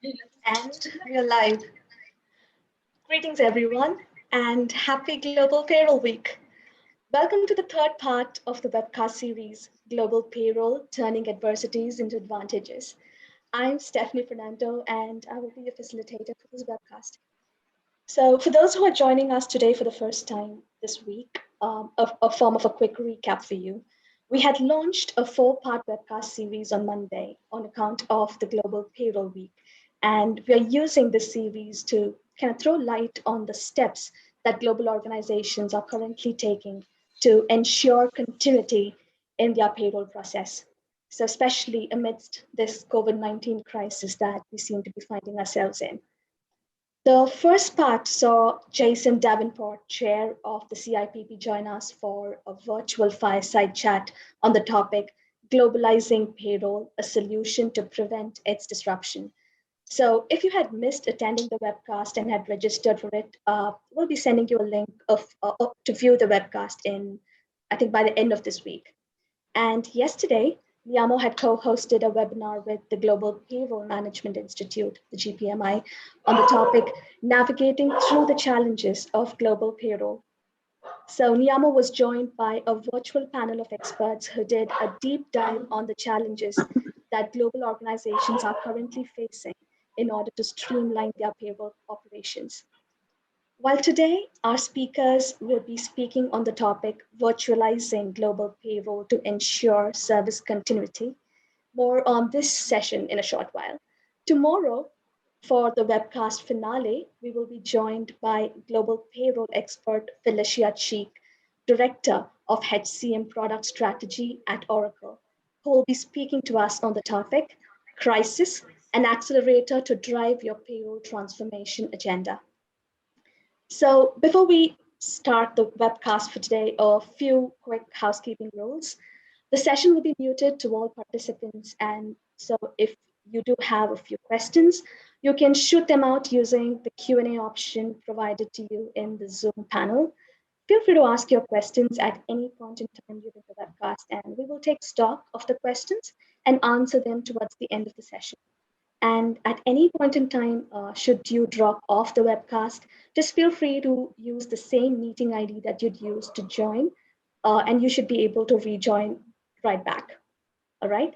And we're live. Greetings, everyone, and happy Global Payroll Week. Welcome to the third part of the webcast series, Global Payroll Turning Adversities into Advantages. I'm Stephanie Fernando, and I will be your facilitator for this webcast. So, for those who are joining us today for the first time this week, a form of a quick recap for you. We had launched a four-part webcast series on Monday on account of the Global Payroll Week. And we are using this series to kind of throw light on the steps that global organizations are currently taking to ensure continuity in their payroll process. So, especially amidst this COVID-19 crisis that we seem to be finding ourselves in. The first part saw Jason Davenport, chair of the CIPP, join us for a virtual fireside chat on the topic Globalizing Payroll, a solution to prevent its disruption. So if you had missed attending the webcast and had registered for it, we'll be sending you a link to view the webcast I think, by the end of this week. And yesterday, Liamo had co-hosted a webinar with the Global Payroll Management Institute, the GPMI, on the topic Navigating Through the Challenges of Global Payroll. So Niamo was joined by a virtual panel of experts who did a deep dive on the challenges that global organizations are currently facing in order to streamline their payroll operations. While today, our speakers will be speaking on the topic virtualizing global payroll to ensure service continuity. More on this session in a short while. Tomorrow, for the webcast finale, we will be joined by global payroll expert Felicia Cheek, Director of HCM Product Strategy at Oracle, who will be speaking to us on the topic Crisis, an accelerator to drive your payroll transformation agenda. So before we start the webcast for today, a few quick housekeeping rules. The session will be muted to all participants. And so if you do have a few questions, you can shoot them out using the Q&A option provided to you in the Zoom panel. Feel free to ask your questions at any point in time during the webcast, and we will take stock of the questions and answer them towards the end of the session. And at any point in time, should you drop off the webcast, just feel free to use the same meeting ID that you'd use to join, and you should be able to rejoin right back. All right.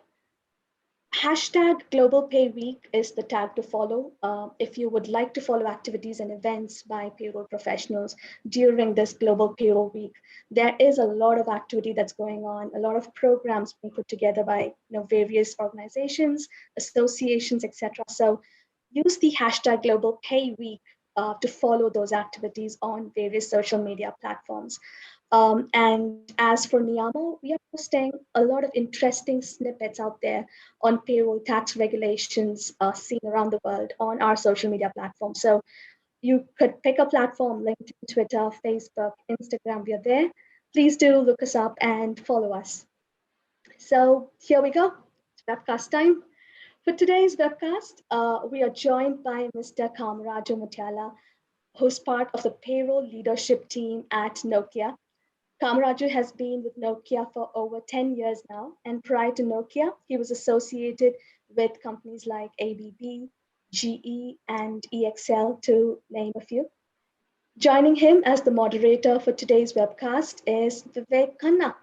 Hashtag Global Pay Week is the tag to follow. If you would like to follow activities and events by payroll professionals during this Global Payroll Week, there is a lot of activity that's going on, a lot of programs being put together by various organizations, associations, etc. So use the hashtag Global Pay Week to follow those activities on various social media platforms. And as for Niyamo, we are posting a lot of interesting snippets out there on payroll tax regulations seen around the world on our social media platform. So you could pick a platform, LinkedIn, Twitter, Facebook, Instagram, we are there. Please do look us up and follow us. So here we go, it's webcast time. For today's webcast, we are joined by Mr. Kamaraju Mutiala, who's part of the payroll leadership team at Nokia. Kamaraju has been with Nokia for over 10 years now, and prior to Nokia, he was associated with companies like ABB, GE, and EXL, to name a few. Joining him as the moderator for today's webcast is Vivek Khanna,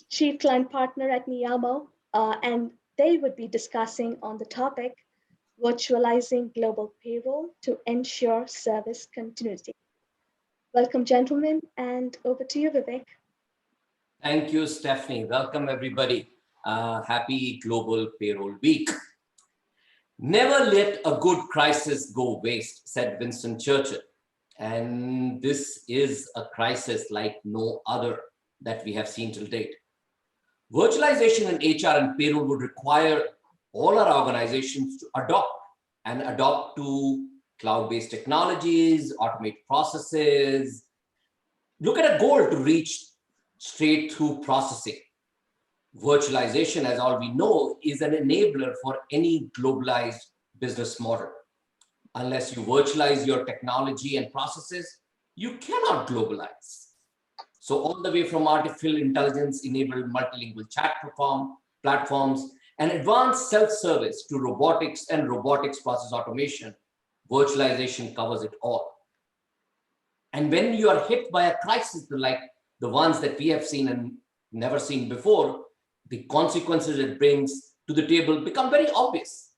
Chief Client Partner at Niyamo, and they would be discussing on the topic, virtualizing global payroll to ensure service continuity. Welcome, gentlemen, and over to you, Vivek. Thank you, Stephanie. Welcome, everybody. Happy Global Payroll Week. Never let a good crisis go waste, said Winston Churchill. And this is a crisis like no other that we have seen till date. Virtualization in HR and payroll would require all our organizations to adopt to cloud-based technologies, automate processes, look at a goal to reach straight through processing. Virtualization, as all we know, is an enabler for any globalized business model. Unless you virtualize your technology and processes, you cannot globalize. So all the way from artificial intelligence enabled multilingual chat platforms and advanced self-service to robotics and robotics process automation, virtualization covers it all. And when you are hit by a crisis like the ones that we have seen and never seen before, the consequences it brings to the table become very obvious.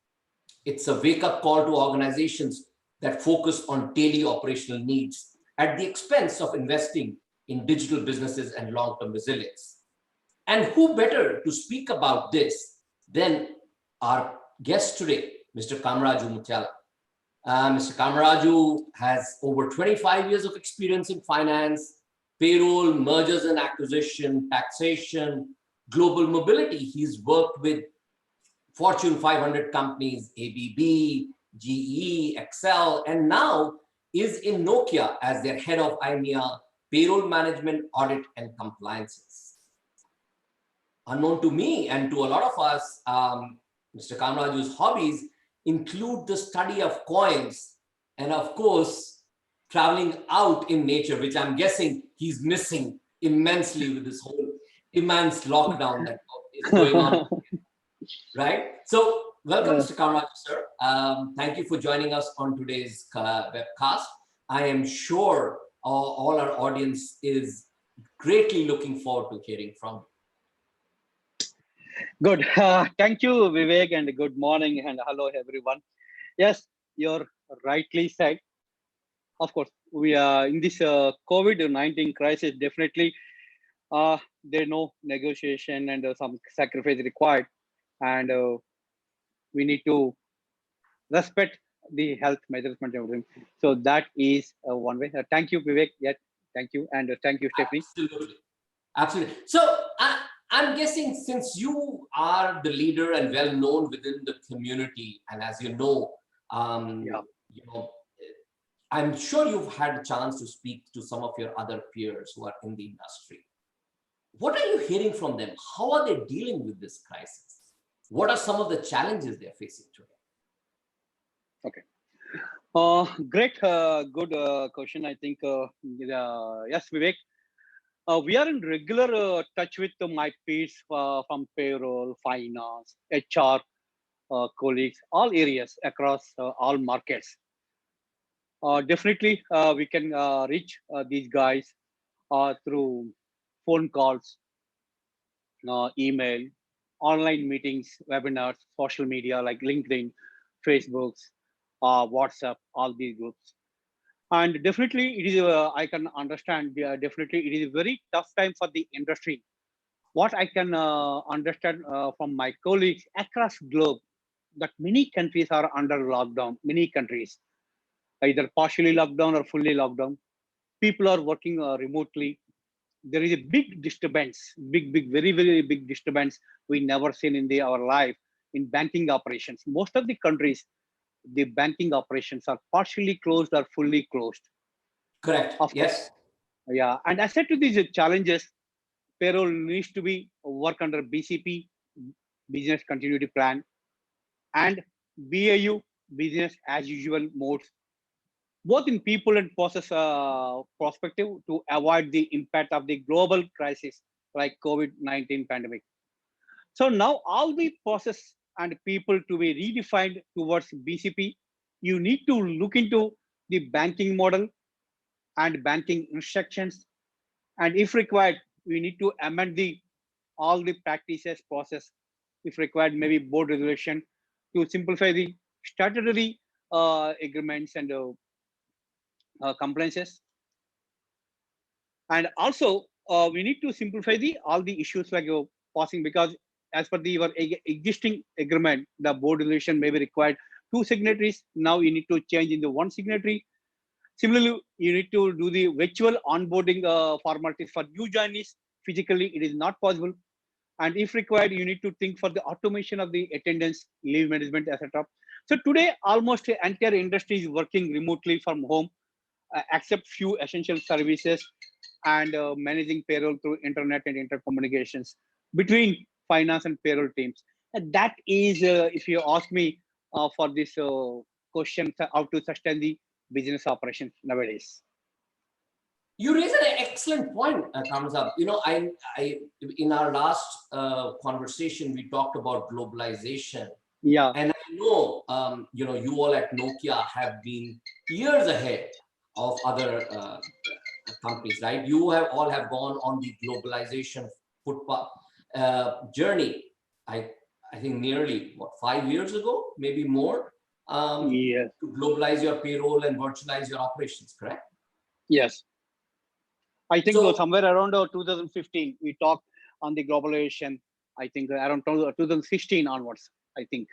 It's a wake-up call to organizations that focus on daily operational needs at the expense of investing in digital businesses and long-term resilience. And who better to speak about this than our guest today, Mr. Kamaraju Mutyala. Mr. Kamaraju has over 25 years of experience in finance, payroll, mergers and acquisition, taxation, global mobility. He's worked with Fortune 500 companies, ABB, GE, Excel, and now is in Nokia as their head of IMEA, payroll management, audit, and compliances. Unknown to me and to a lot of us, Mr. Kamraju's hobbies include the study of coins and, of course, traveling out in nature, which I'm guessing he's missing immensely with this whole immense lockdown that is going on. Right? So, welcome, Mr. Kamraju, sir. Thank you for joining us on today's webcast. I am sure all our audience is greatly looking forward to hearing from you. Good. Thank you, Vivek, and good morning and hello, everyone. Yes, you're rightly said. Of course, we are in this COVID-19 crisis. Definitely, there's no negotiation and some sacrifice required, and we need to respect the health measures and everything. So that is one way. Thank you, Vivek. Yeah, thank you, and thank you, Stephanie. Absolutely, absolutely. So I'm guessing since you are the leader and well known within the community, and as you know, you know, I'm sure you've had a chance to speak to some of your other peers who are in the industry. What are you hearing from them? How are they dealing with this crisis? What are some of the challenges they're facing today? Okay. Great, good question. I think, yes, Vivek. We are in regular touch with my peers from payroll, finance, HR, colleagues, all areas across all markets. Definitely, we can reach these guys through phone calls, email, online meetings, webinars, social media like LinkedIn, Facebooks, WhatsApp, all these groups. And definitely, it is. I can understand. Definitely, it is a very tough time for the industry. What I can understand from my colleagues across globe, that many countries are under lockdown. Many countries, either partially locked down or fully locked down. People are working remotely. There is a big disturbance, big, very, very big disturbance we never seen in our life in banking operations. Most of the countries, the banking operations are partially closed or fully closed. Correct. Of yes. Course. Yeah. And as said to these challenges, payroll needs to be work under BCP, business continuity plan, and BAU, business as usual modes, both in people and process perspective to avoid the impact of the global crisis like COVID-19 pandemic. So now all the process and people to be redefined towards BCP, you need to look into the banking model and banking instructions. And if required, we need to amend the all the practices process. If required, maybe board resolution to simplify the statutory agreements and compliances. And also, we need to simplify the all the issues like passing, because as per the your existing agreement, the board resolution may be required two signatories. Now you need to change into one signatory. Similarly, you need to do the virtual onboarding formalities for new joinees. Physically, it is not possible. And if required, you need to think for the automation of the attendance, leave management, etc. So today, almost the entire industry is working remotely from home, except few essential services and managing payroll through internet and intercommunications between finance and payroll teams. And that is, if you ask me for this question, how to sustain the business operations nowadays. You raise an excellent point, comes up. In our last conversation, we talked about globalization, Yeah. and I know, you all at Nokia have been years ahead of other companies, right? You have all have gone on the globalization footpath journey. I I think nearly what 5 years ago, maybe more, Yes. to globalize your payroll and virtualize your operations. Correct? Yes. I think So somewhere around 2015 we talked on the globalization. I think around 2016 onwards. I think.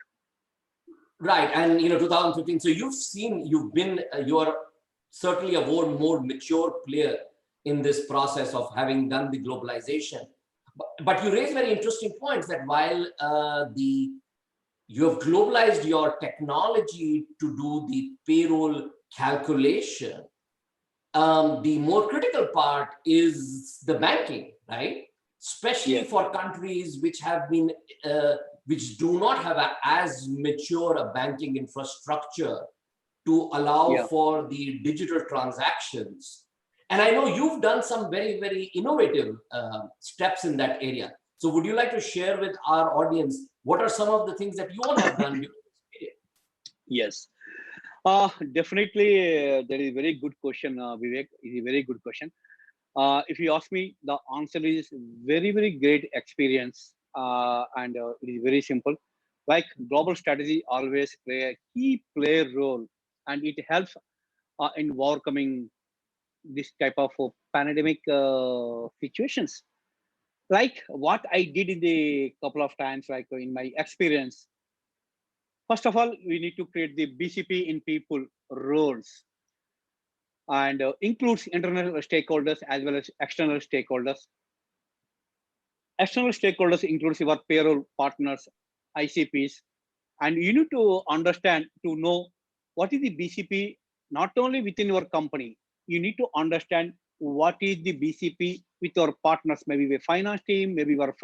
right, and 2015. So you are certainly a more mature player in this process of having done the globalization. But you raise very interesting points that while you have globalized your technology to do the payroll calculation, the more critical part is the banking, right? Especially Yes. for countries which do not have as mature a banking infrastructure to allow Yeah. for the digital transactions. And I know you've done some very, very innovative steps in that area. So would you like to share with our audience what are some of the things that you all have done during this period? Yes. Definitely, that is a very good question, Vivek. Is a very good question. If you ask me, the answer is very, very great experience, and it is very simple. Like global strategy always play a key player role, and it helps in overcoming this type of pandemic situations. Like what I did in the couple of times, like in my experience. First of all, we need to create the BCP in people roles, and includes internal stakeholders as well as external stakeholders. External stakeholders includes your payroll partners, ICPs, and you need to understand to know what is the BCP not only within your company. You need to understand what is the BCP with your partners, maybe your finance team, maybe your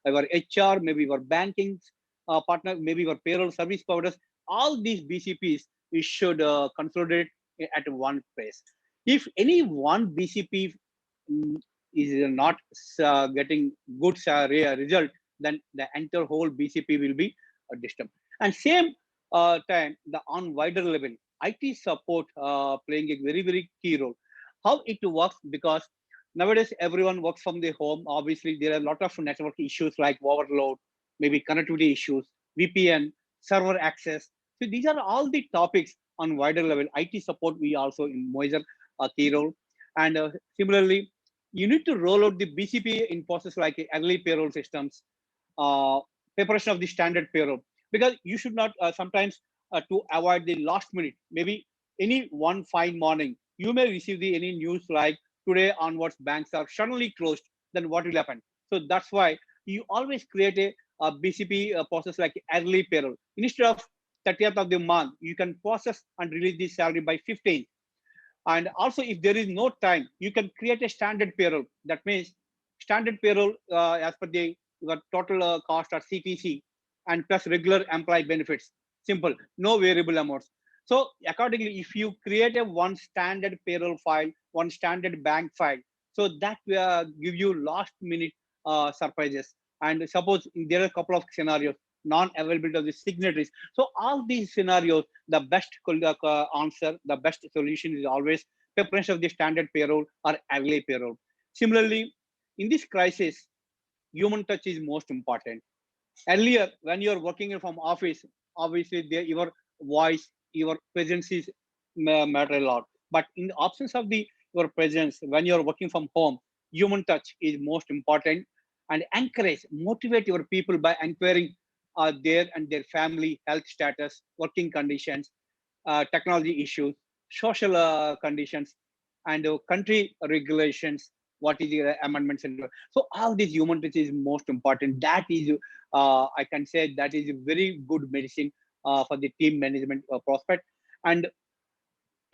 HR, maybe your banking partner, maybe your payroll service providers. All these BCPs we should consolidate at one place. If any one BCP is not getting good result, then the entire whole BCP will be disturbed. And same time, the on wider level, IT support playing a very, very key role. How it works, because nowadays everyone works from the home. Obviously, there are a lot of network issues like overload, maybe connectivity issues, VPN, server access. So these are all the topics on wider level. IT support we also in major key role. And similarly, you need to roll out the BCP in process like early payroll systems, uh, preparation of the standard payroll, because you should not sometimes to avoid the last minute, maybe any one fine morning you may receive the any news like today onwards banks are suddenly closed, then what will happen? So that's why you always create a BCP process like early payroll. Instead of 30th of the month, you can process and release the salary by 15th. And also, if there is no time, you can create a standard payroll. That means standard payroll as per the your total cost or CTC, and plus regular employee benefits. Simple, no variable amounts. So accordingly, if you create a one standard payroll file, one standard bank file, so that will give you last minute surprises. And suppose there are a couple of scenarios, non-availability of the signatories. So all these scenarios, the best answer, the best solution is always preparation of the standard payroll or early payroll. Similarly, in this crisis, human touch is most important. Earlier, when you're working from office, obviously your voice, your presence is matter a lot. But in the absence of the your presence, when you're working from home, human touch is most important. And encourage, motivate your people by inquiring their and their family health status, working conditions, technology issues, social conditions, and country regulations. What is the amendments and so all these human touch is most important. That is, I can say that is a very good medicine for the team management prospect. And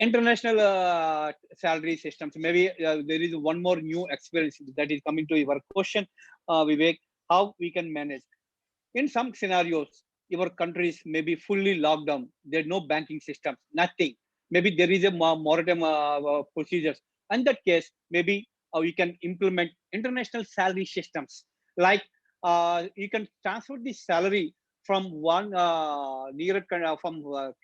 international salary systems. Maybe there is one more new experience that is coming to your question, Vivek. How we can manage in some scenarios, your countries may be fully locked down. There's no banking systems, nothing. Maybe there is a moratorium procedures. In that case, maybe we can implement international salary systems. Like you can transfer the salary from one from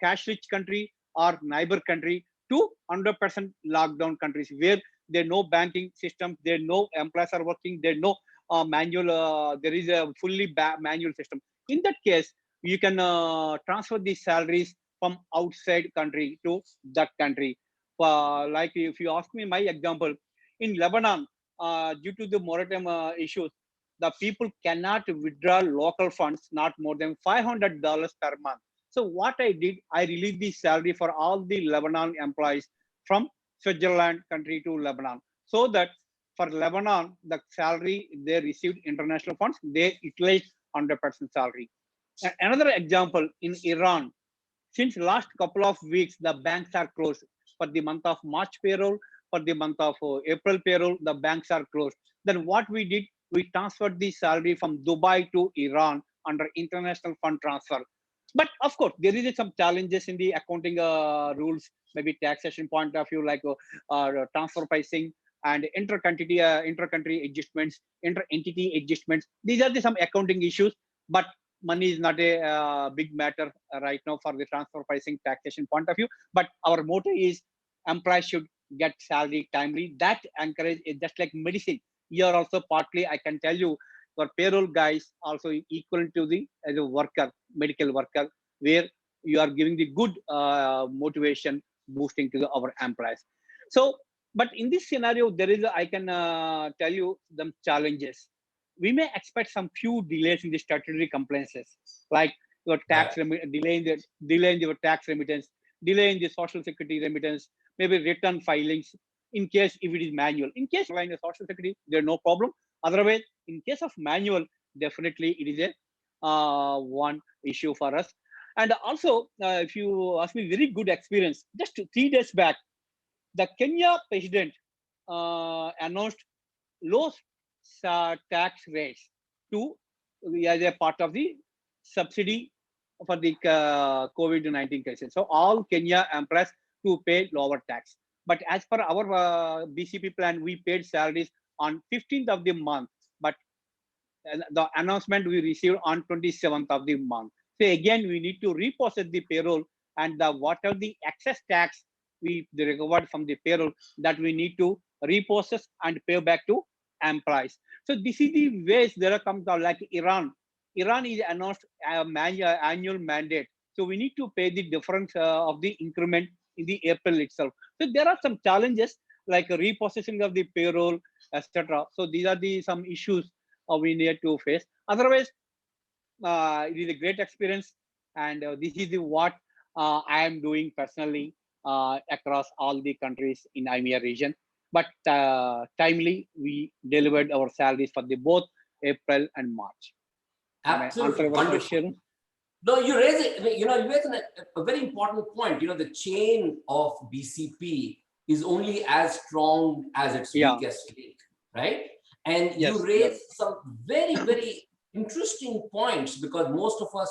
cash rich country or neighbor country to 100% lockdown countries where there no banking system, there no employees are working, there no manual, there is a fully manual system. In that case, you can transfer these salaries from outside country to that country. Like if you ask me my example, in Lebanon, due to the moratorium issues, the people cannot withdraw local funds not more than $500 per month. So what I did, I released the salary for all the Lebanon employees from Switzerland country to Lebanon, so that for Lebanon, the salary they received international funds, they utilized 100% salary. Another example in Iran, since last couple of weeks, the banks are closed for the month of March payroll, for the month of April payroll, the banks are closed. Then what we did, we transferred the salary from Dubai to Iran under international fund transfer. But of course, there is some challenges in the accounting rules, maybe taxation point of view, like transfer pricing and inter-country adjustments, inter-entity adjustments. These are some accounting issues, but money is not a big matter right now for the transfer pricing taxation point of view. But our motto is employees should get salary timely. That encourage is just like medicine. Here also partly I can tell you, for payroll guys also equal to the as a worker, medical worker, where you are giving the good motivation boosting to our employees. So, but in this scenario, there is I can tell you some challenges. We may expect some few delays in the statutory compliances, like your tax delaying your tax remittance, delaying the social security remittance, maybe return filings. In case if it is manual, in case line the social security, there no problem. Otherwise, in case of manual, definitely it is a one issue for us. And also, if you ask me, very good experience. Just 3 days back, the Kenya president announced low tax rates to as a part of the subsidy for the COVID-19 cases. So all Kenya employees to pay lower tax. But as per our BCP plan, we paid salaries on 15th of the month. But the announcement we received on 27th of the month. So again, we need to reprocess the payroll, and the whatever the excess tax we recovered from the payroll, that we need to reprocess and pay back to employees. So this is the ways there comes out, like Iran. Iran is announced annual mandate. So we need to pay the difference of the increment in the April itself. So there are some challenges like reprocessing of the payroll, etc. So these are the some issues we need to face. Otherwise, it is a great experience, and this is the what I am doing personally across all the countries in IMEA region. But timely, we delivered our salaries for the both April and March. Absolutely wonderful. No, you raise it. You raise a very important point. The chain of BCP is only as strong as its weakest link, right? And you raise some very, very interesting points, because most of us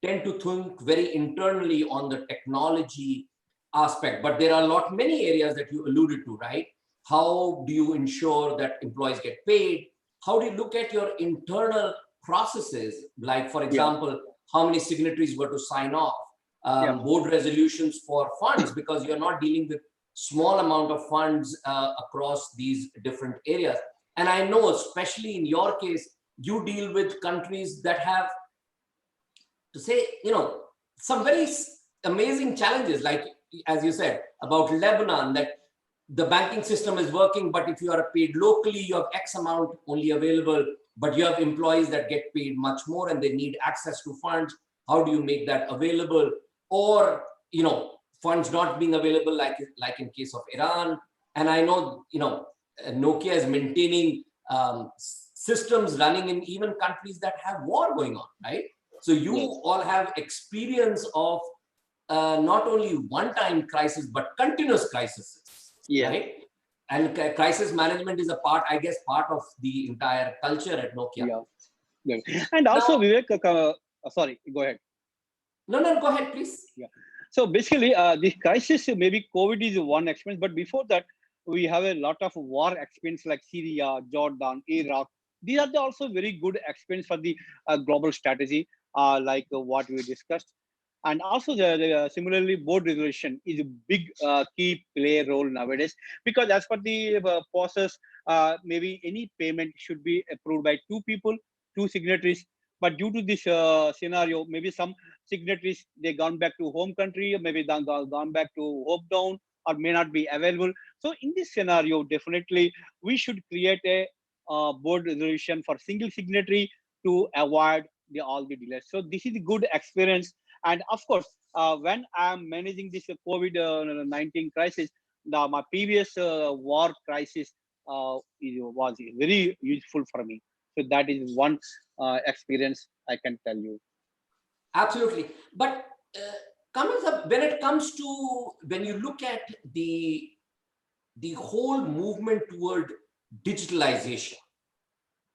tend to think very internally on the technology aspect, but there are many areas that you alluded to, right? How do you ensure that employees get paid? How do you look at your internal processes? Like, for example, how many signatories were to sign off, board resolutions for funds, because you're not dealing with small amount of funds across these different areas. And I know, especially in your case, you deal with countries that have, to say, some very amazing challenges, like, as you said, about Lebanon, that the banking system is working, but if you are paid locally, you have X amount only available, but you have employees that get paid much more and they need access to funds. How do you make that available? Or, funds not being available, like in case of Iran. And I know, Nokia is maintaining systems running in even countries that have war going on, right? So you all have experience of not only one-time crisis, but continuous crises, right? And crisis management is part of the entire culture at Nokia. And also, now, Vivek, sorry, go ahead. No, go ahead, please. So basically, the crisis, maybe COVID is one experience, but before that, we have a lot of war experience like Syria, Jordan, Iraq. These are the also very good experience for the global strategy, like what we discussed. And also, similarly, board resolution is a big key play role nowadays, because as per the process, maybe any payment should be approved by two people, two signatories. But due to this scenario, maybe some signatories they gone back to home country, or maybe gone back to hometown, or may not be available. So in this scenario, definitely we should create a board resolution for single signatory to avoid all the delays. So this is a good experience. And of course, when I'm managing this COVID-19 crisis, my previous war crisis was very useful for me. So that is one experience I can tell you. Absolutely. But Kamil sir, when it comes to, when you look at the whole movement toward digitalization,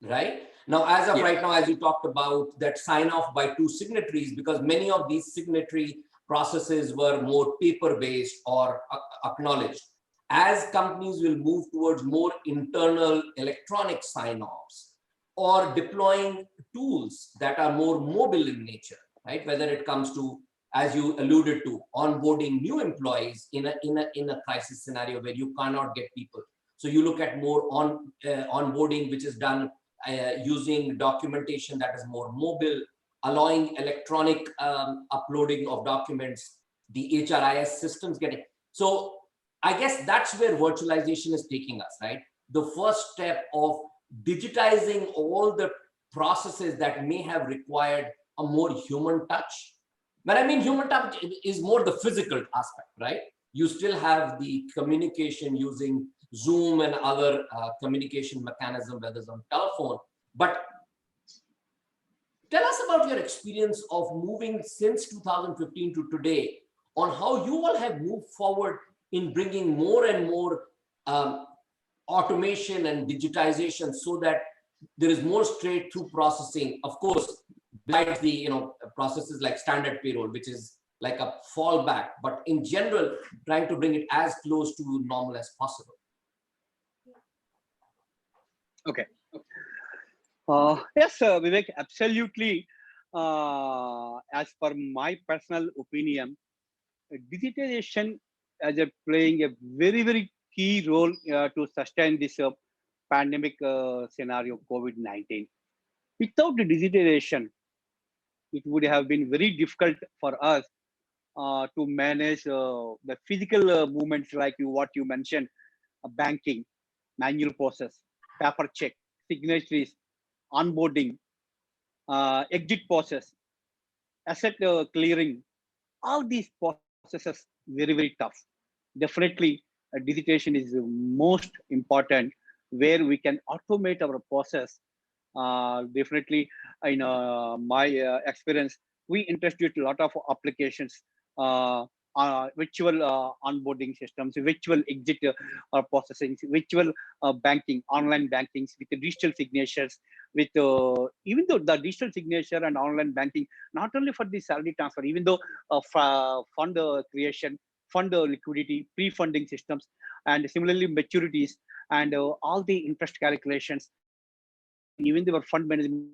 right? Now, as of Yes. right now, as you talked about, that sign off by two signatories, because many of these signatory processes were more paper-based or acknowledged. As companies will move towards more internal electronic sign-offs or deploying tools that are more mobile in nature, right? Whether it comes to, as you alluded to, onboarding new employees in a crisis scenario where you cannot get people. So you look at more onboarding, which is done using documentation that is more mobile, allowing electronic uploading of documents, the HRIS systems getting. So I guess that's where virtualization is taking us, right? The first step of digitizing all the processes that may have required a more human touch. When I mean human touch is more the physical aspect, right? You still have the communication using Zoom and other communication mechanism, whether it's on telephone. But tell us about your experience of moving since 2015 to today, on how you all have moved forward in bringing more and more automation and digitization, so that there is more straight through processing. Of course, besides the processes like standard payroll, which is like a fallback, but in general, trying to bring it as close to normal as possible. Okay. Yes, Vivek, absolutely. As per my personal opinion, digitalization as a playing a very, very key role to sustain this pandemic scenario, COVID-19. Without the digitalization, it would have been very difficult for us to manage the physical movements like what you mentioned, banking, manual process, paper check, signatories, onboarding, exit process, asset clearing, all these processes very, very tough. Definitely, digitization is the most important, where we can automate our process. Definitely, in my experience, we introduced a lot of applications, virtual onboarding systems, virtual exit processing, virtual banking, online bankings with the digital signatures. With even though the digital signature and online banking, not only for the salary transfer, even though fund creation, fund liquidity, pre-funding systems, and similarly maturities, and all the interest calculations, even the fund management,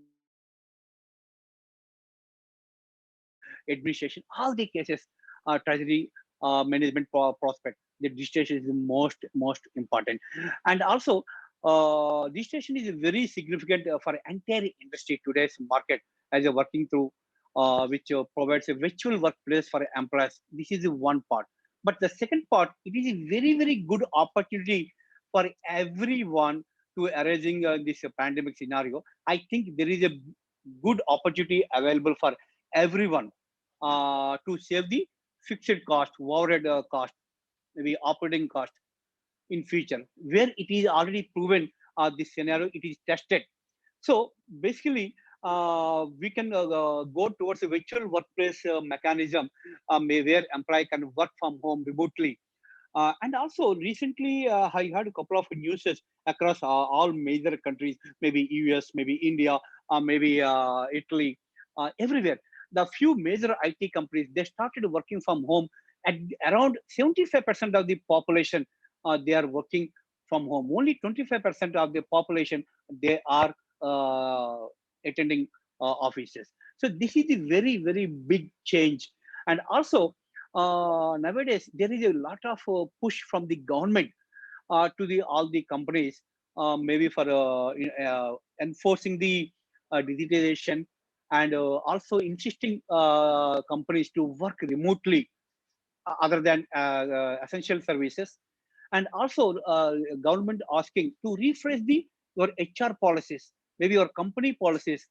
administration, all the cases, treasury management prospect. The digitization is the most important, and also digitization is very significant for entire industry today's market, as a working through which provides a virtual workplace for employees. This is one part, but the second part, it is a very, very good opportunity for everyone to arising this pandemic scenario. I think there is a good opportunity available for everyone to save the fixed cost, overhead cost, maybe operating cost in future, where it is already proven this scenario, it is tested. So basically, we can go towards a virtual workplace mechanism, where employee can work from home remotely. And also recently, I heard a couple of news across all major countries, maybe US, maybe India, maybe Italy, everywhere. The few major IT companies, they started working from home, at around 75% of the population they are working from home. Only 25% of the population, they are attending offices. So this is a very, very big change. And also, nowadays, there is a lot of push from the government to the all the companies, maybe for enforcing the digitalization, and also insisting companies to work remotely other than essential services. And also government asking to refresh the your HR policies, maybe your company policies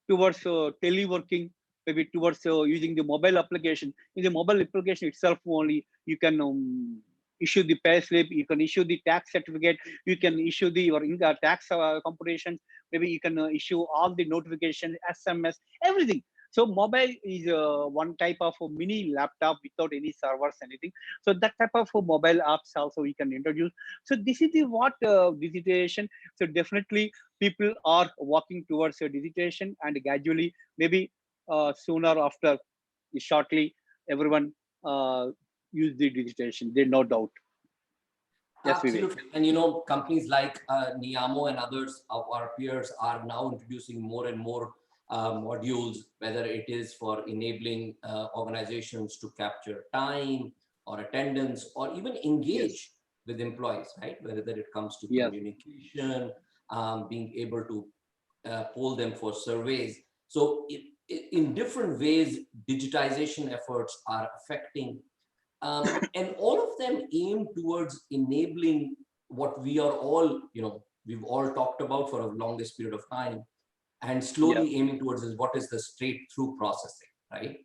towards teleworking, maybe towards using the mobile application. In the mobile application itself only, you can issue the pay slip, you can issue the tax certificate, you can issue the your tax computations, maybe you can issue all the notifications, SMS, everything. So mobile is one type of a mini laptop without any servers, anything. So that type of mobile apps also we can introduce. So this is the what digitization. So definitely people are walking towards digitization, and gradually, maybe sooner after, shortly, everyone use the digitization. There's no doubt. Yes, Vivek. Absolutely. And companies like Niamo and others of our peers are now introducing more and more modules, whether it is for enabling organizations to capture time or attendance or even Yes. engage with employees, right? Whether it comes to Yes. communication, being able to poll them for surveys. So in different ways, digitization efforts are affecting and all of them aim towards enabling what we are all, we've all talked about for a longest period of time, and Yeah. slowly aiming towards is what is the straight through processing, right?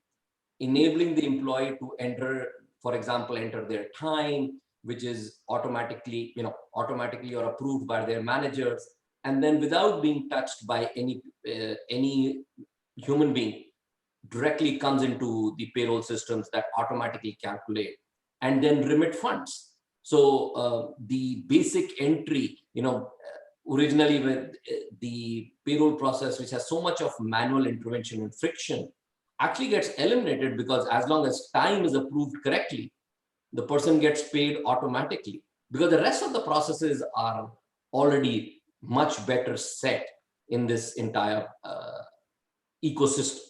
Enabling the employee to enter, for example, enter their time, which is automatically or approved by their managers, and then without being touched by any human being, directly comes into the payroll systems that automatically calculate and then remit funds. So the basic entry, originally with the payroll process, which has so much of manual intervention and friction, actually gets eliminated, because as long as time is approved correctly, the person gets paid automatically, because the rest of the processes are already much better set in this entire ecosystem.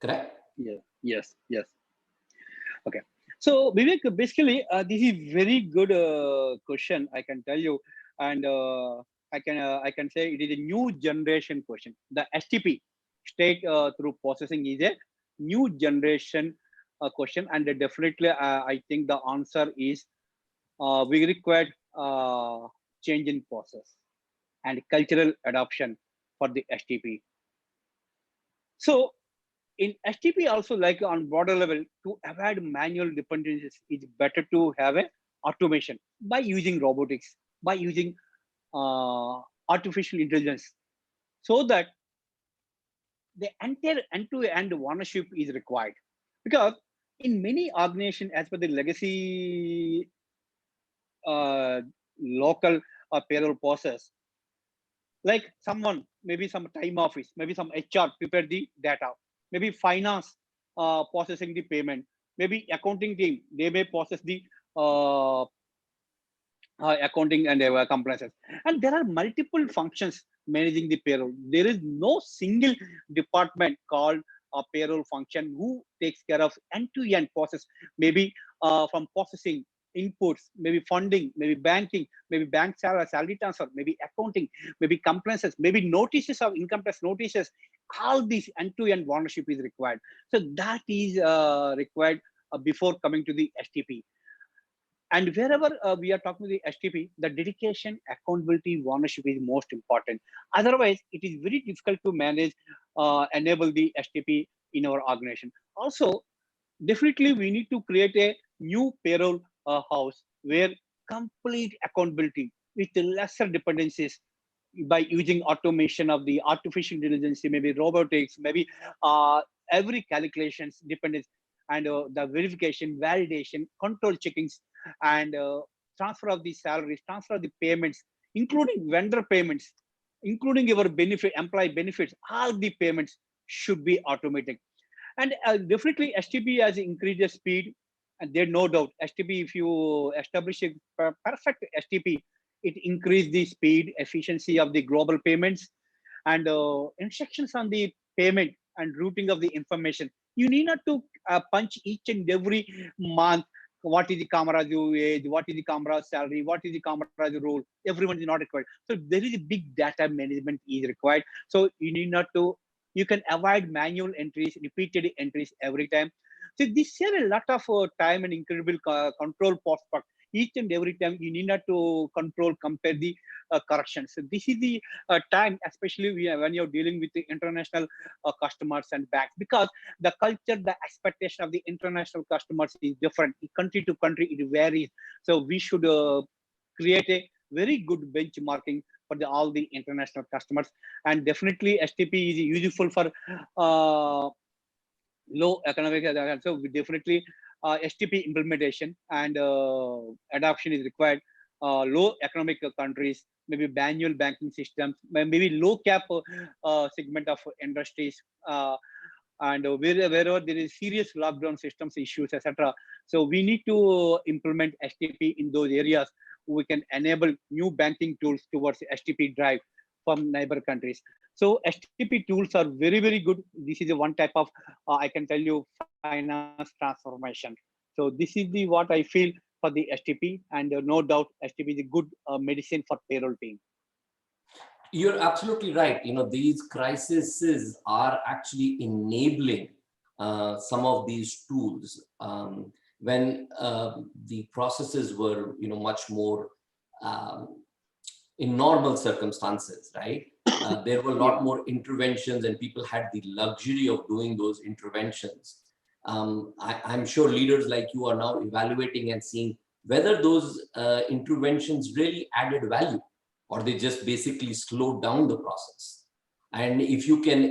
Correct? Yeah. Yes. Yes. Okay. So Vivek, basically, this is very good question, I can tell you, and I can say it is a new generation question. The STP, state through processing, is a new generation question, and definitely I think the answer is we require change in process and cultural adoption for the STP. So in STP also, like on broader level, to avoid manual dependencies, it's better to have a automation by using robotics, by using uh, artificial intelligence, so that the entire end-to-end ownership is required. Because in many organizations, as per the legacy uh, local payroll process, like someone, maybe some time office, maybe some HR prepare the data, maybe finance processing the payment, maybe accounting team, they may process the uh, accounting and compliances. And there are multiple functions managing the payroll. There is no single department called a payroll function who takes care of end-to-end process, maybe from processing inputs, maybe funding, maybe banking, maybe bank salary transfer, maybe accounting, maybe compliances, maybe notices of income tax notices. All these end-to-end ownership is required. So that is required before coming to the STP. And wherever we are talking to the STP, the dedication, accountability, ownership is most important. Otherwise, it is very difficult to manage, enable the STP in our organization. Also, definitely we need to create a new payroll house where complete accountability with lesser dependencies, by using automation of the artificial intelligence, maybe robotics, maybe uh, every calculations dependence, and the verification, validation, control checkings, and transfer of the salaries, transfer of the payments, including vendor payments, including your benefit, employee benefits, all the payments should be automated. And definitely STP has increased the speed, And there no doubt STP, if you establish a perfect STP, it increase the speed, efficiency of the global payments, and instructions on the payment and routing of the information. You need not to punch each and every month what is the camera's age, what is the camera's salary, what is the camera's role. Everyone is not required. So there is a big data management is required. So you need not to, you can avoid manual entries, repeated entries every time. So this save a lot of time and incredible control prospect. Each and every time you need not to control, compare the corrections. So this is the time, especially when you're dealing with the international customers and banks, because the culture, the expectation of the international customers is different. Country to country, it varies. So we should create a very good benchmarking for all the international customers. And definitely STP is useful for low economic. So we definitely STP implementation and adoption is required. Low economic countries, maybe manual banking systems, maybe low cap segment of industries, and wherever there is serious lockdown systems issues, etc. So we need to implement STP in those areas. We can enable new banking tools towards STP drive from neighbor countries. So STP tools are very, very good. This is a one type of, I can tell you, finance transformation. So this is the what I feel for the STP, and no doubt STP is a good medicine for payroll team. You're absolutely right. These crises are actually enabling some of these tools. When the processes were, much more in normal circumstances, right? There were a lot more interventions, and people had the luxury of doing those interventions. I'm sure leaders like you are now evaluating and seeing whether those interventions really added value, or they just basically slowed down the process. And if you can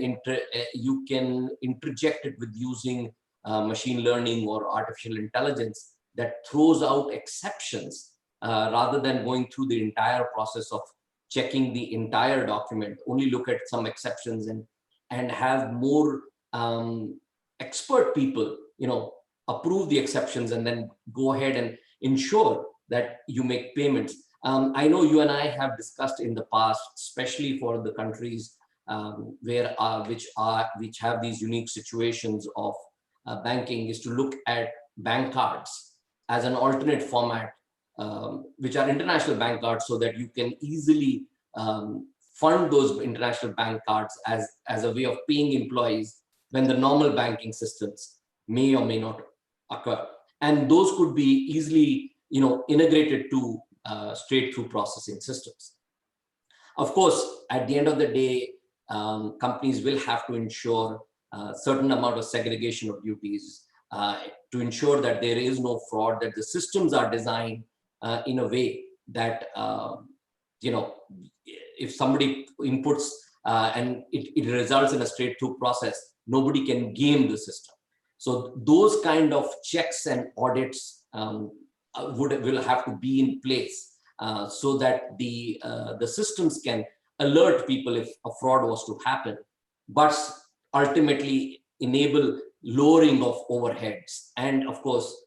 interject it with using machine learning or artificial intelligence that throws out exceptions rather than going through the entire process of checking the entire document, only look at some exceptions and have more expert people, approve the exceptions and then go ahead and ensure that you make payments. I know you and I have discussed in the past, especially for the countries which have these unique situations of banking, is to look at bank cards as an alternate format, which are international bank cards, so that you can easily fund those international bank cards as a way of paying employees when the normal banking systems may or may not occur. And those could be easily, integrated to straight-through processing systems. Of course, at the end of the day, companies will have to ensure a certain amount of segregation of duties to ensure that there is no fraud, that the systems are designed in a way that, if somebody inputs and it results in a straight-through process, nobody can game the system. So those kind of checks and audits will have to be in place so that the systems can alert people if a fraud was to happen, but ultimately enable lowering of overheads. And of course,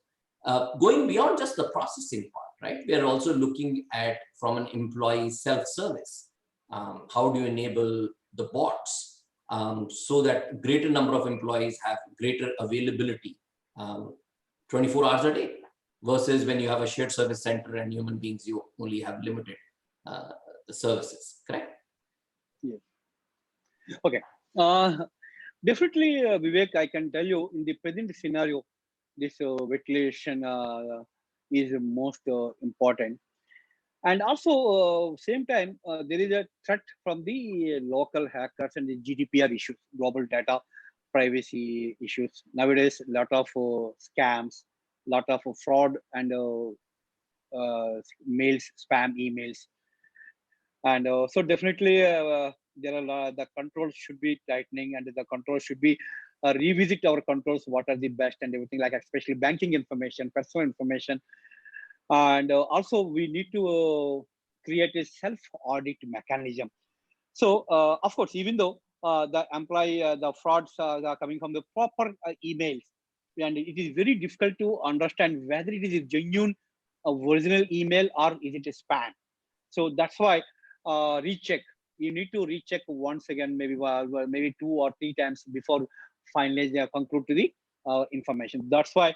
going beyond just the processing part, right? We are also looking at, from an employee self-service, how do you enable the bots so that greater number of employees have greater availability 24 hours a day, versus when you have a shared service center and human beings, you only have limited services, correct? Yes. Okay. Definitely, Vivek, I can tell you in the present scenario, this ventilation is most important. And also, same time, there is a threat from the local hackers and the GDPR issues, global data privacy issues. Nowadays, a lot of scams, lot of fraud and mails, spam emails. And so definitely there are the controls should be tightening, and the controls should be revisit our controls, what are the best and everything, like especially banking information, personal information. And also we need to create a self audit mechanism. So of course, even though the employee, the frauds are coming from the proper emails, and it is very difficult to understand whether it is a genuine original email or is it a spam. So that's why recheck. You need to recheck once again, maybe maybe 2 or 3 times before finally conclude to the information. That's why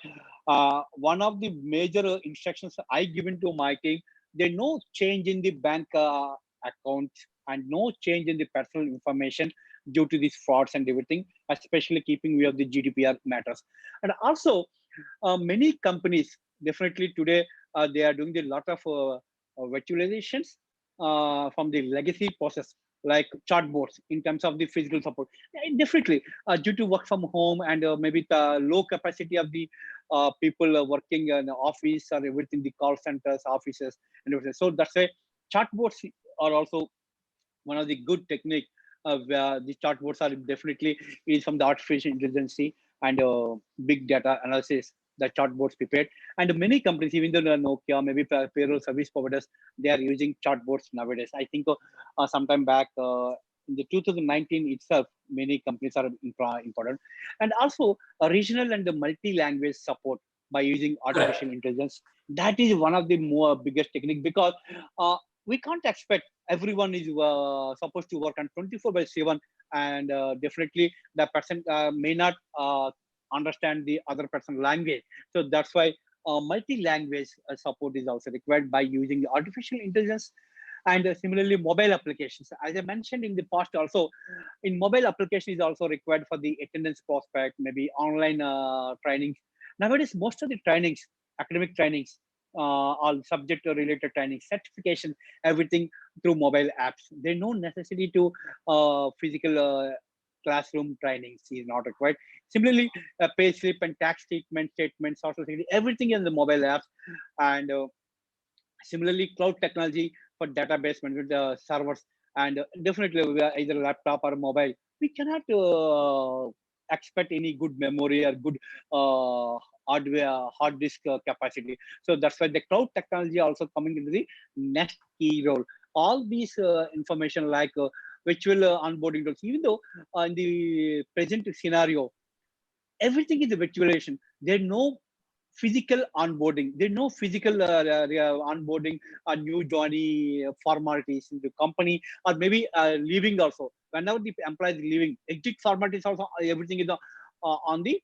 one of the major instructions I given to my team, there no change in the bank account and no change in the personal information due to these frauds and everything, especially keeping view of the GDPR matters. And also, many companies definitely today they are doing a lot of virtualizations from the legacy process like chatbots in terms of the physical support. Definitely, due to work from home and maybe the low capacity of the people working in the office or within the call centers, offices, and everything. So that's why chatbots are also one of the good technique. Where the chatbots are definitely is from the artificial intelligence and big data analysis. The chatbots prepared, and many companies, even though Nokia, maybe payroll service providers, they are using chatbots nowadays. I think sometime back in the 2019 itself, many companies are important, and also a regional and the multi-language support by using Correct. artificial intelligence. That is one of the more biggest technique because we can't expect everyone is supposed to work on 24/7, and definitely the person may not understand the other person language. So that's why multi-language support is also required by using the artificial intelligence. And similarly, mobile applications, as I mentioned in the past also, in mobile application is also required for the attendance prospect, maybe online trainings. Nowadays most of the trainings, academic trainings, all subject related training, certification, everything through mobile apps. There's no necessity to physical classroom trainings is not required. Similarly, pay slip and tax statements, social security, everything in the mobile apps. And similarly, cloud technology for database management servers, and definitely either laptop or mobile. We cannot expect any good memory or good hardware, hard disk capacity. So that's why the cloud technology also coming into the next key role. All these information like virtual onboarding tools, even though in the present scenario, everything is a virtualization. There's no physical onboarding. There's no physical onboarding or new joining formalities in the company, or maybe leaving also. Whenever the employee is leaving, exit formalities also, everything is on the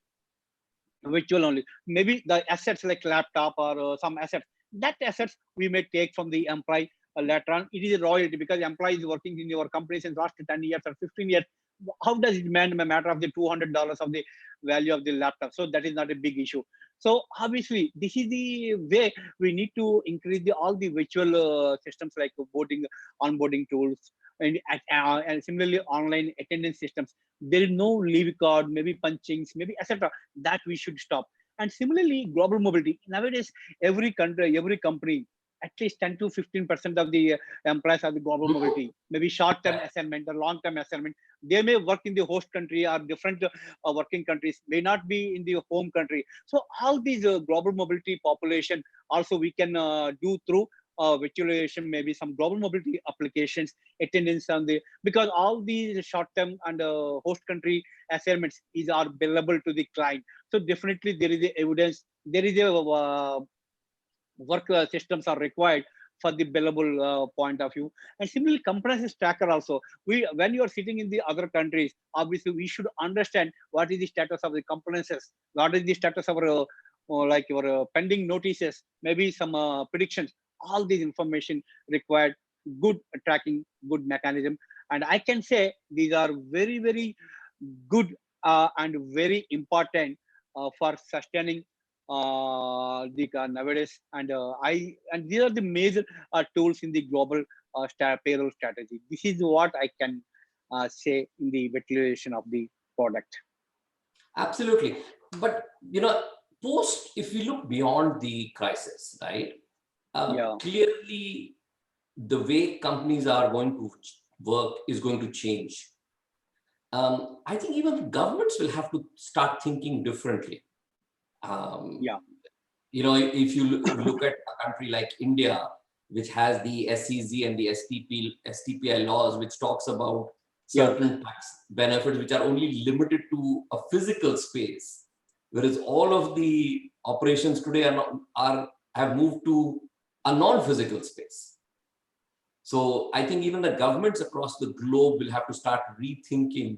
virtual only. Maybe the assets like laptop or some assets, that assets we may take from the employee later on. It is a royalty because the employee is working in your company since last 10 years or 15 years. How does it matter of the $200 of the value of the laptop? So that is not a big issue. So obviously this is the way we need to increase all the virtual systems like onboarding tools, and similarly online attendance systems. There is no leave card, maybe punchings, maybe etc. That we should stop. And similarly, global mobility. Nowadays, every country, every company, at least 10 to 15% of the employees have the global mobility, maybe short-term assignment or long-term assignment. They may work in the host country or different working countries, may not be in the home country. So all these global mobility population also we can do through virtualization, maybe some global mobility applications, attendance on the, because all these short-term and host country assignments are available to the client. So definitely there is a evidence, there is a work systems are required for the billable point of view. And similarly, compliance tracker also. We, when you are sitting in the other countries, obviously we should understand what is the status of the compliances, what is the status of our like your pending notices, maybe some predictions. All these information required good tracking, good mechanism. And I can say these are very good and very important for sustaining the nowadays. And and these are the major tools in the global payroll strategy. This is what I can say in the virtualization of the product. Absolutely. But, post, if we look beyond the crisis, right, Yeah, clearly the way companies are going to work is going to change. I think even governments will have to start thinking differently. Um, yeah, if you look at a country like India, which has the SEZ and the STPI laws, which talks about yeah, certain tax benefits which are only limited to a physical space. whereas all of the operations today have moved to a non-physical space. So I think even the governments across the globe will have to start rethinking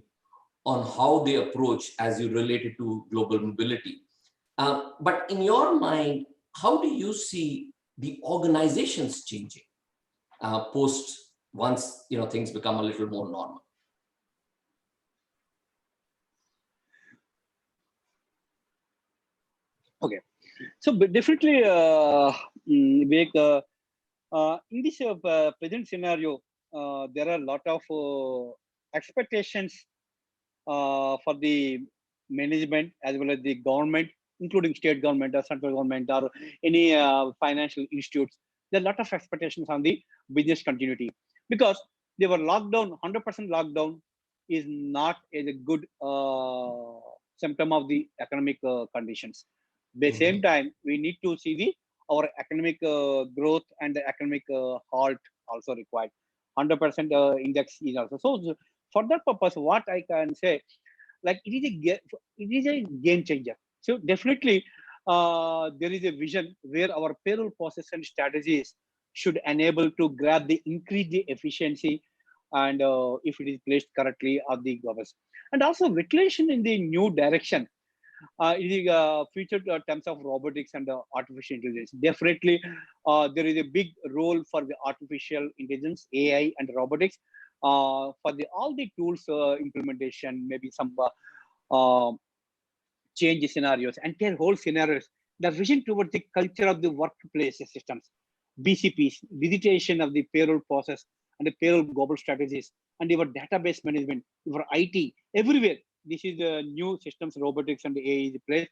on how they approach as you relate it to global mobility. But in your mind, how do you see the organizations changing post once things become a little more normal? Okay, so definitely, Vivek, in this present scenario, there are a lot of expectations for the management as well as the government, including state government or central government or any financial institutes. There are a lot of expectations on the business continuity because they were locked down. 100% lockdown is not a good symptom of the economic conditions. At the same time, we need to see our economic growth and the economic halt also required. 100% index is also so. For that purpose, what I can say, like it is a game changer. So definitely, there is a vision where our payroll process and strategies should enable to grab the increase the efficiency, and if it is placed correctly on the governance, and also ventilation in the new direction. In the future terms of robotics and artificial intelligence, definitely there is a big role for the artificial intelligence, AI, and robotics for the all the tools implementation, maybe some uh, change scenarios, entire whole scenarios. The vision towards the culture of the workplace systems, BCPs, digitization of the payroll process and the payroll global strategies, and your database management, your IT, everywhere. This is the new systems, robotics and AI is place.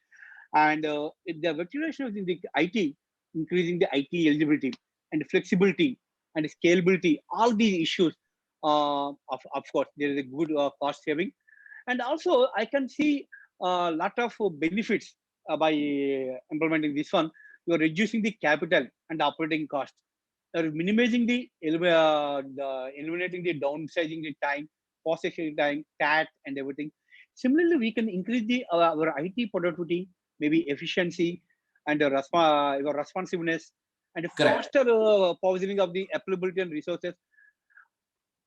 And the virtualization of the IT, increasing the IT eligibility and flexibility and scalability, all these issues, of course, there is a good cost saving. And also, I can see a lot of benefits by implementing this one. You're reducing the capital and operating cost. You're minimizing eliminating the downsizing the time, processing time, TAT, and everything. Similarly, we can increase our IT productivity, maybe efficiency, and your responsiveness, and Correct. faster positioning of the availability and resources,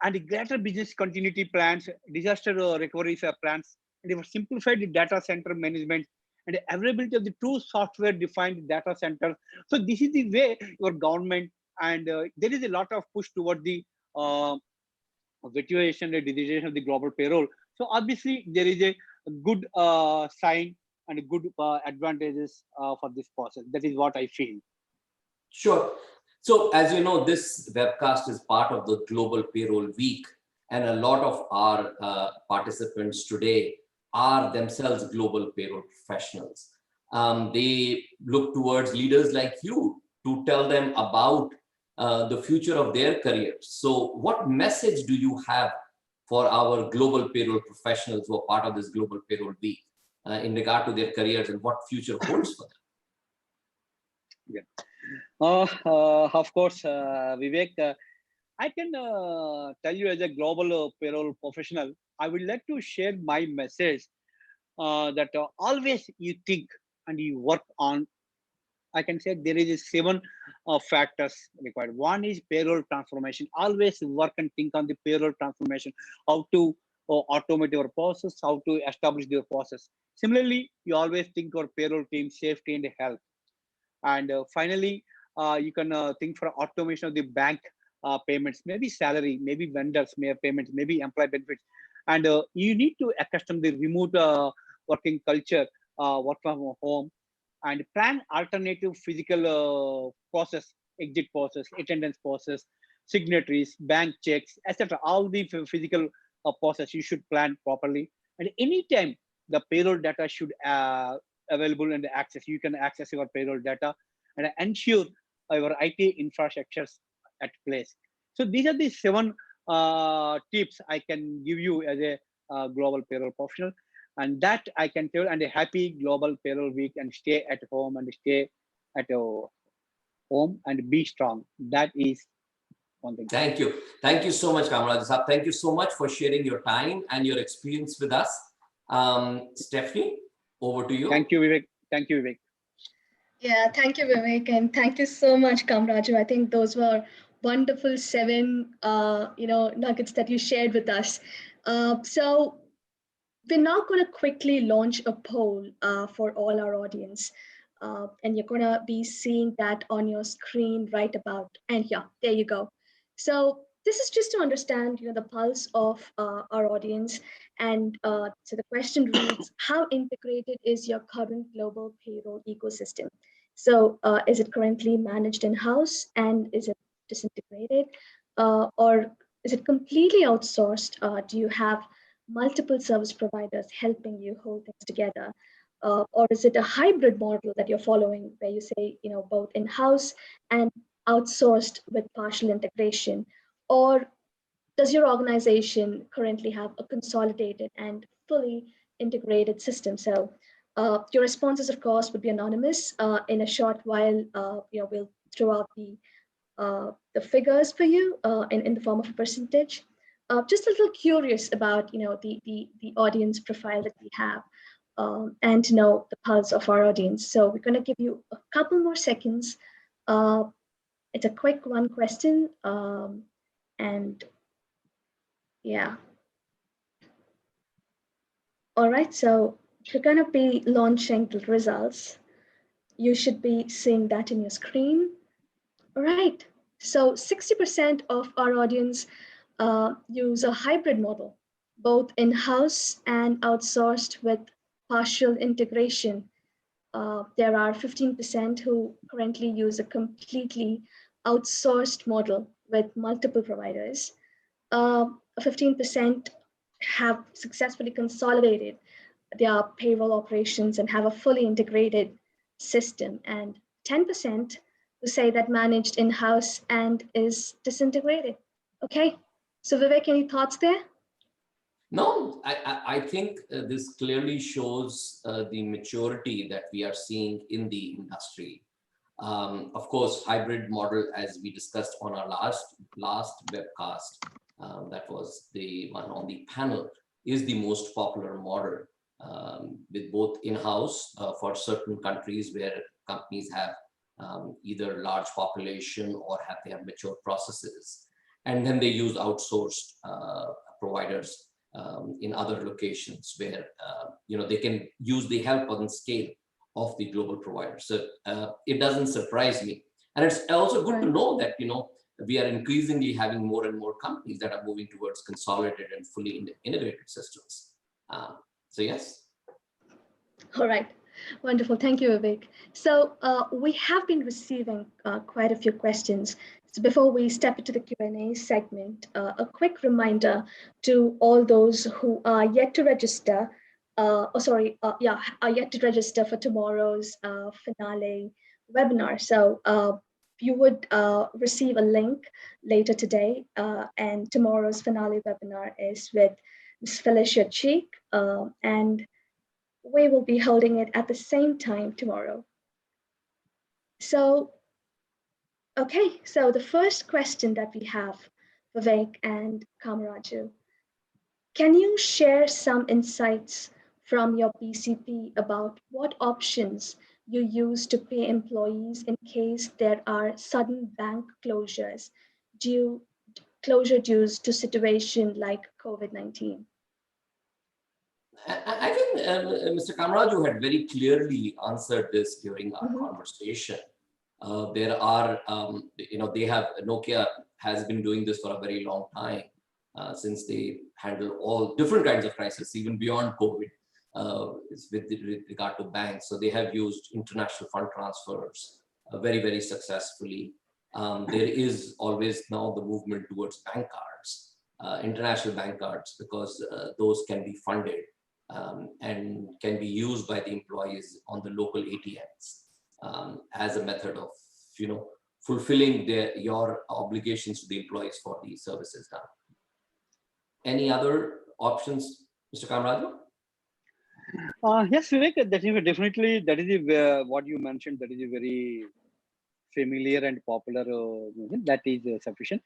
and greater business continuity plans, disaster recovery plans, and even simplified the data center management and the availability of the true software-defined data center. So this is the way your government, and there is a lot of push toward the uh, virtualization and digitization of the global payroll. So obviously there is a good sign and good advantages for this process. That is what I feel. Sure. So as you know, this webcast is part of the Global Payroll Week, and a lot of our participants today are themselves global payroll professionals. They look towards leaders like you to tell them about the future of their careers. So what message do you have for our global payroll professionals who are part of this Global Payroll Week in regard to their careers and what future holds for them? Yeah. Of course, Vivek, I can tell you as a global payroll professional, I would like to share my message that always you think and you work on. I can say there is a seven factors required. One is payroll transformation. Always work and think on the payroll transformation, how to automate your process, how to establish your process. Similarly, you always think your payroll team safety and health. And finally, you can think for automation of the bank payments, maybe salary, maybe vendors, may payments, maybe employee benefits. And you need to accustom the remote working culture, work from home, and plan alternative physical process, exit process, attendance process, signatories, bank checks, etc. All the physical process you should plan properly. And anytime the payroll data should available and access, you can access your payroll data and ensure your IT infrastructures at place. So these are the seven tips I can give you as a global payroll professional, and that I can tell. And a happy global payroll week, and stay at home and stay at home and be strong. That is one thing. Thank you. Thank you so much, Kamaraj. Thank you so much for sharing your time and your experience with us. Stephanie, Over to you. Thank you, Vivek. Thank you, Vivek. Yeah, thank you, Vivek, and thank you so much, Kamraju. I think those were wonderful seven, nuggets that you shared with us. So we're now going to quickly launch a poll for all our audience. And you're going to be seeing that on your screen right about. And yeah, there you go. So this is just to understand, the pulse of our audience. And so the question reads, how integrated is your current global payroll ecosystem? So is it currently managed in-house, and is it disintegrated? Or is it completely outsourced? Do you have multiple service providers helping you hold things together? Or is it a hybrid model that you're following where you say, both in-house and outsourced with partial integration? Or does your organization currently have a consolidated and fully integrated system? So your responses, of course, would be anonymous. In a short while, we'll throw out the figures for you in the form of a percentage. Just a little curious about the audience profile that we have, and to know the pulse of our audience. So we're going to give you a couple more seconds. Uh, it's a quick one question, and yeah. All right, so we're going to be launching the results. You should be seeing that in your screen. All right, so 60% of our audience use a hybrid model, both in-house and outsourced with partial integration. There are 15% who currently use a completely outsourced model with multiple providers. 15% have successfully consolidated their payroll operations and have a fully integrated system, and 10% who say that managed in-house and is disintegrated. Okay, so Vivek, any thoughts there? No, I think this clearly shows the maturity that we are seeing in the industry. Of course, hybrid model, as we discussed on our last webcast, that was the one on the panel, is the most popular model, with both in-house for certain countries where companies have either large population or they have mature processes, and then they use outsourced providers in other locations where they can use the help and scale of the global providers. So it doesn't surprise me, and it's also good to know that we are increasingly having more and more companies that are moving towards consolidated and fully integrated systems. So yes. All right, wonderful. Thank you, Vivek. So we have been receiving quite a few questions. So before we step into the Q&A segment, a quick reminder to all those who are yet to register, are yet to register for tomorrow's finale webinar. So you would receive a link later today, and tomorrow's finale webinar is with Ms. Felicia Cheek, and we will be holding it at the same time tomorrow. So, okay, so the first question that we have, Vivek and Kamaraju, can you share some insights from your BCP about what options you use to pay employees in case there are sudden bank closures due to situation like COVID-19? I think Mr. Kamaraju had very clearly answered this during our Mm-hmm. conversation. There are, Nokia has been doing this for a very long time, since they handle all different kinds of crises, even beyond COVID, with regard to banks. So they have used international fund transfers very, very successfully. There is always now the movement towards bank cards, international bank cards, because those can be funded and can be used by the employees on the local ATMs as a method of, fulfilling your obligations to the employees for the services done. Any other options, Mr. Kamaraju? Yes, Vivek, definitely that is what you mentioned. That is a very familiar and popular. That is sufficient,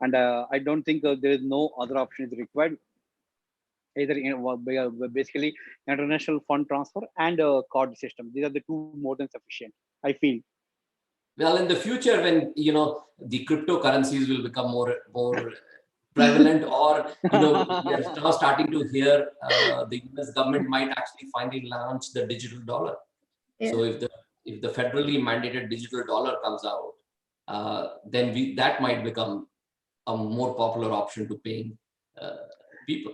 and I don't think there is no other option is required. either basically international fund transfer and card system. These are the two more than sufficient, I feel. Well, in the future, when the cryptocurrencies will become more prevalent, or we are now starting to hear the US government might actually finally launch the digital dollar. Yeah. So if the federally mandated digital dollar comes out, then that might become a more popular option to paying people.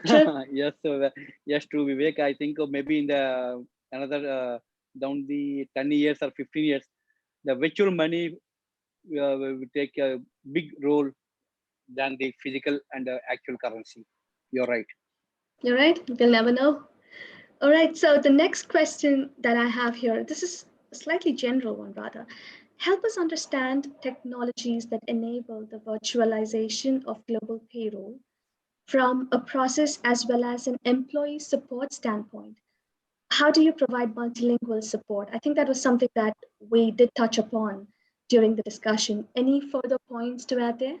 Sure. Yes, so, yes, true, Vivek. I think maybe in the another down the 10 years or 15 years, the virtual money will take a big role than the physical and actual currency. You're right. You're right. We'll never know. All right. So the next question that I have here, this is a slightly general one, rather. Help us understand technologies that enable the virtualization of global payroll from a process as well as an employee support standpoint. How do you provide multilingual support? I think that was something that we did touch upon during the discussion. Any further points to add there?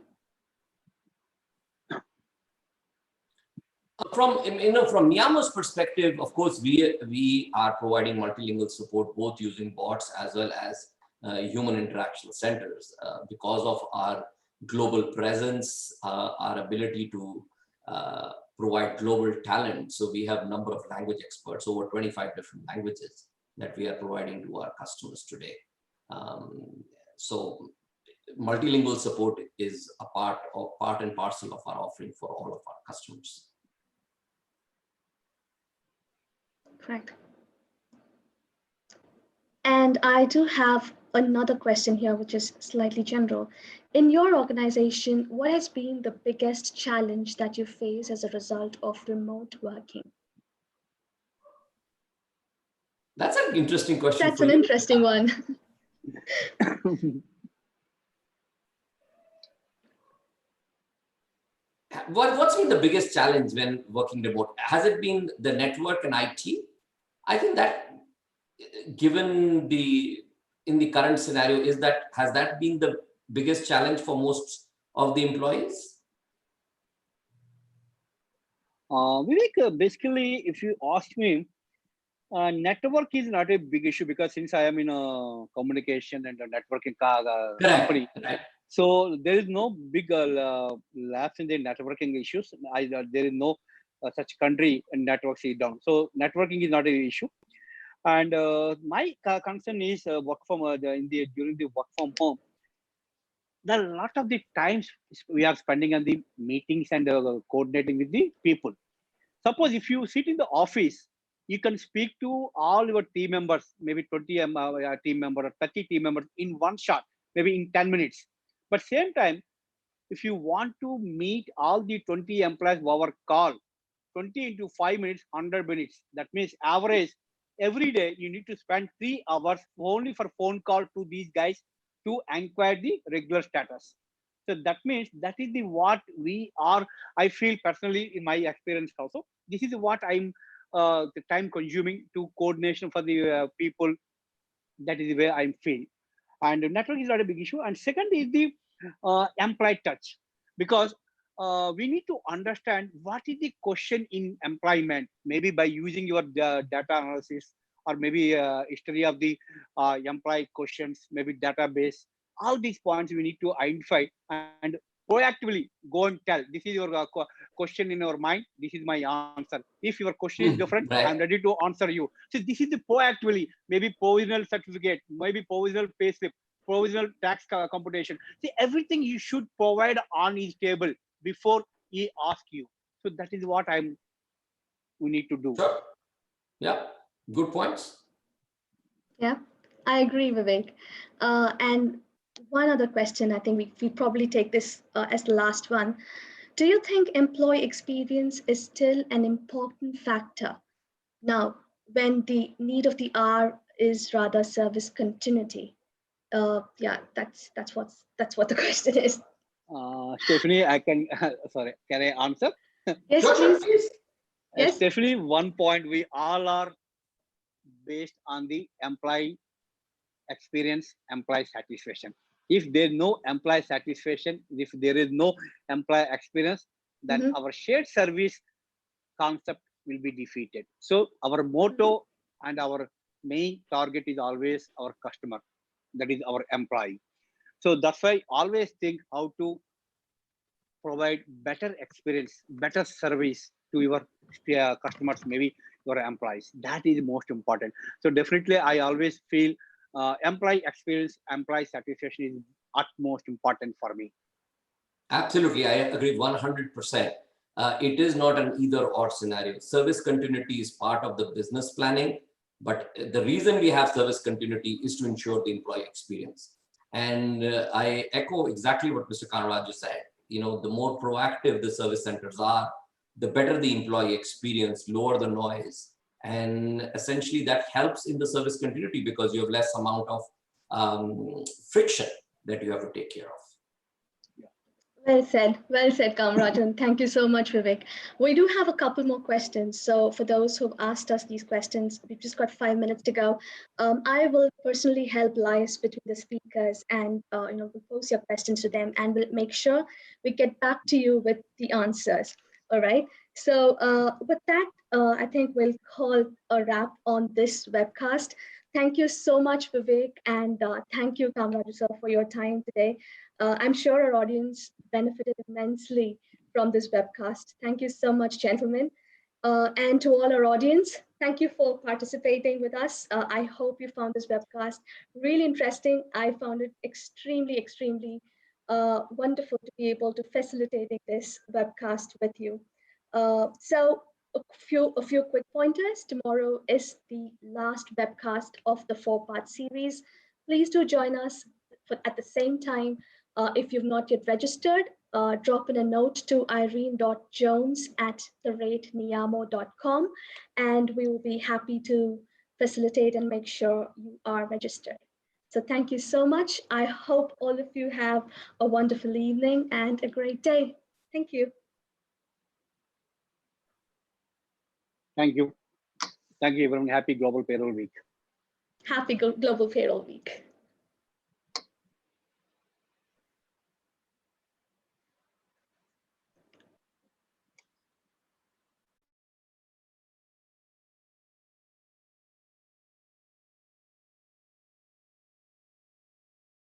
From Miyamo's perspective, of course, we are providing multilingual support both using bots as well as human interaction centers because of our global presence, our ability to provide global talent. So we have a number of language experts, over 25 different languages that we are providing to our customers today. So multilingual support is a part and parcel of our offering for all of our customers. Correct. And I do have another question here, which is slightly general. In your organization, what has been the biggest challenge that you face as a result of remote working? That's an interesting question That's for an you. interesting one. What's been the biggest challenge when working remote? Has it been the network and IT? I think that given in the current scenario, has that been the biggest challenge for most of the employees? Vivek, basically, if you ask me, network is not a big issue because since I am in a communication and a networking company, Correct. so there is no big lapse in the networking issues. There is no such country and networks is down. So networking is not an issue. And my concern is work from during the work from home. There are a lot of the times we are spending on the meetings and coordinating with the people. Suppose if you sit in the office, you can speak to all your team members, maybe 20 team members or 30 team members in one shot, maybe in 10 minutes. But same time, if you want to meet all the 20 employees over call, 20 into 5 minutes, 100 minutes. That means average every day you need to spend 3 hours only for phone call to these guys to inquire the regular status. So that means that is the what we are. I feel personally in my experience also. This is what I'm the time consuming to coordination for the people. That is the way I feel. And network is not a big issue. And second is the employee touch, because we need to understand what is the question in employment, maybe by using your data analysis or maybe history of the employee questions, maybe database. All these points we need to identify and proactively go and tell, this is your question in your mind, this is my answer. If your question is different, I'm Right. ready to answer you. So this is the proactively, maybe provisional certificate, maybe provisional payslip, provisional tax computation. See, everything you should provide on his table before he asks you. So that is what we need to do. Sure. Yeah. Good points. Yeah, I agree, Vivek. And one other question, I think we probably take this as the last one. Do you think employee experience is still an important factor now when the need of the hour is rather service continuity? Yeah, that's what the question is. Stephanie, I can, sorry, can I answer? Yes, Sure, please. please. Yes. Stephanie, one point, we all are based on the employee experience, employee satisfaction. If there is no employee satisfaction, if there is no employee experience, then Mhm. our shared service concept will be defeated. So our motto and our main target is always our customer, that is our employee. So that's why always think how to provide better experience, better service to your customers, maybe your employees. That is most important. So definitely, I always feel employee experience, employee satisfaction is utmost important for me. Absolutely, I agree 100%. It is not an either or scenario. Service continuity is part of the business planning, but the reason we have service continuity is to ensure the employee experience. And I echo exactly what Mr. Kanraj said. The more proactive the service centers are, the better the employee experience, lower the noise. And essentially that helps in the service continuity because you have less amount of friction that you have to take care of. Well said, Kamrajan. Thank you so much, Vivek. We do have a couple more questions. So for those who've asked us these questions, we've just got 5 minutes to go. I will personally help liaise between the speakers and we'll pose your questions to them and we'll make sure we get back to you with the answers. All right. So with that, I think we'll call a wrap on this webcast. Thank you so much, Vivek, and thank you, Kamraj, sir, for your time today. I'm sure our audience benefited immensely from this webcast. Thank you so much, gentlemen. And to all our audience, thank you for participating with us. I hope you found this webcast really interesting. I found it extremely wonderful to be able to facilitating this webcast with you. So a few quick pointers. Tomorrow is the last webcast of the 4-part series. Please do join us at the same time. If you've not yet registered, drop in a note to irene.jones@niamo.com, and we will be happy to facilitate and make sure you are registered. So thank you so much. I hope all of you have a wonderful evening and a great day. Thank you. Thank you. Thank you, everyone. Happy Global Payroll Week. Happy Global Payroll Week.